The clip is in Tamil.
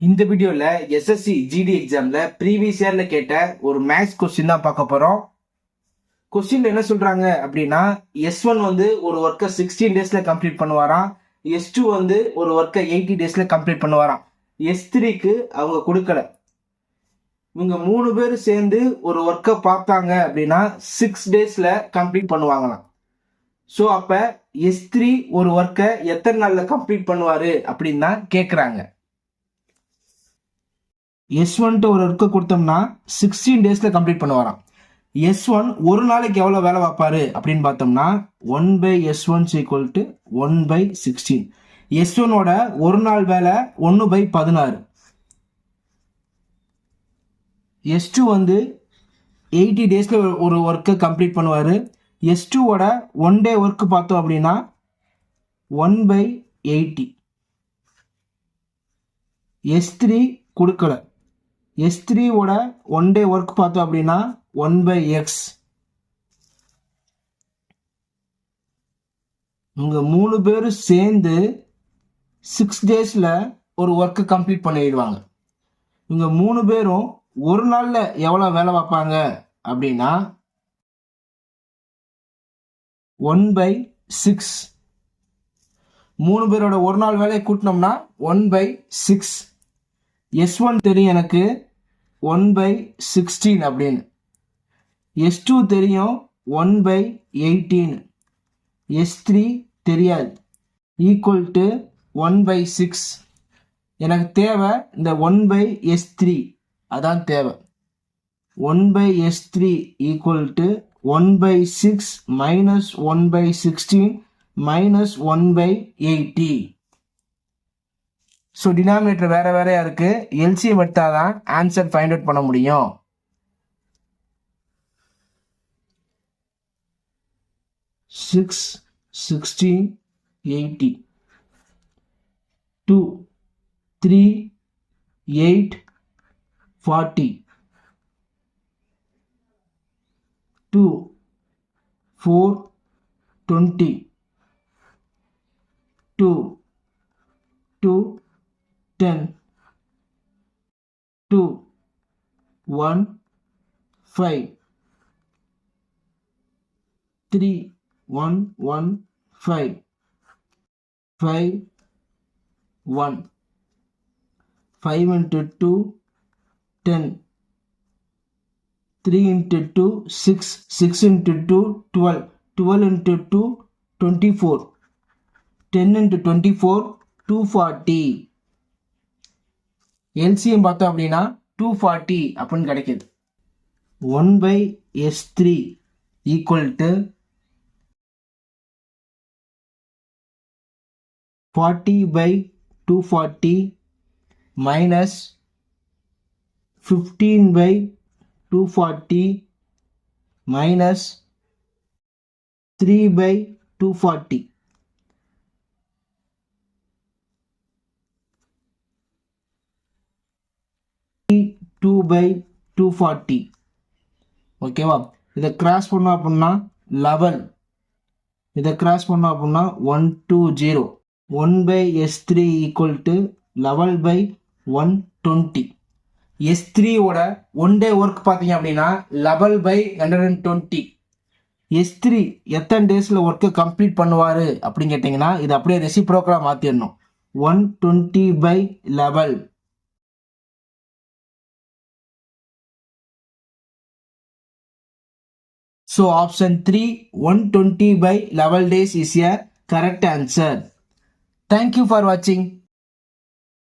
இந்த வீடியோல எஸ்எஸ்சி ஜிடி எக்ஸாம்ல ப்ரீவியஸ் இயர்ல கேட்ட ஒரு மேத்ஸ் கொஸ்டின் தான் பார்க்க போறோம். கொஸ்டின் என்ன சொல்றாங்க அப்படின்னா, S1 வந்து ஒரு ஒர்க்கை 16 டேஸ்ல கம்ப்ளீட் பண்ணுவாராம், S2 வந்து ஒரு ஒர்க்கை 80 டேஸ்ல கம்ப்ளீட் பண்ணுவாராம். S3க்கு அவங்க கொடுக்கல. இவங்க 3 பேர் சேர்ந்து ஒரு ஒர்க்கை பார்த்தாங்க அப்படின்னா 6 டேஸ்ல கம்ப்ளீட் பண்ணுவாங்களாம். ஸோ அப்ப S3 ஒரு ஒர்க்கை எத்தனை நாள்ல கம்ப்ளீட் பண்ணுவாரு அப்படின்னு தான் கேட்குறாங்க. S1 ஒரு ஒர்க்கை கொடுத்தோம்னா 16 டேஸ்ல கம்ப்ளீட் பண்ணுவாராம். S1 ஒரு நாளைக்கு எவ்வளவு வேலை பார்ப்பாரு அப்படின்னு பார்த்தோம்னா 1/S1 = 1/16. S1 ஓட ஒரு நாள் வேலை 1/16. S2 வந்து 80 டேஸ்ல ஒரு ஒர்க்கை கம்ப்ளீட் பண்ணுவாரு. S2 ஓட 1 டே ஒர்க் பார்த்தோம் அப்படின்னா 1/80. S3 கொடுக்கல. S3 ஓட 1 டே ஒர்க் பார்த்தோம் அப்படின்னா 1/x. இவங்க 3 பேரும் சேர்ந்து 6 டேஸ்ல ஒரு ஒர்க்கை கம்ப்ளீட் பண்ணிடுவாங்க. இவங்க 3 பேரும் ஒரு நாள்ல எவ்வளவு வேலை பார்ப்பாங்க அப்படின்னா 1/6. 3 பேரோட ஒரு நாள் வேலையை கூட்டினோம்னா 1/6. S1 தெரியும் எனக்கு 1/16 அப்படின்னு. S2 தெரியும் 1/18. S3 தெரியாது, ஈக்குவல் டு 1/6. எனக்கு தேவை இந்த 1/S3, அதான் தேவை. 1/S3 equal to 1/6 minus 1/16 minus 1/80. So denominator வேற வேறையா இருக்கு. எல்சிஎம் எடுத்தாதான் ஆன்சர் ஃபைண்ட் அவுட் பண்ண முடியும். 6, 16, 80. 2, 3, 8, 40. 2, 4, 20. 2, 2, 10. 2, 1, 5. 3, 1, 1, 5. 5, 1. 5 into 2, 10. 3 into 2, 6. 6 into 2, 12. 12 into 2, 24. 10 into 24, 240. LCM பார்த்தோம் அப்படின்னா 240 அப்படின்னு கிடைக்குது. 1/S3 equal to 40/240 minus 15/240 minus 3/240. 2/240. ஓகேவா? இதை கிராஸ் பண்ணோம் அப்படின்னா 11. இதை கிராஸ் பண்ணோம் அப்படின்னா 120. 1/S3 equal to 11/120. S3 ஓட 1 டே ஒர்க் பார்த்தீங்க அப்படின்னா 11/120. S3 எத்தனை டேஸ்ல ஒர்க்கை கம்ப்ளீட் பண்ணுவாரு அப்படின்னு கேட்டீங்கன்னா இது அப்படியே ரெசிப்ரோக்கலா மாத்திடணும். 120/11. So option 3, 120/11 days is a correct answer. Thank you for watching.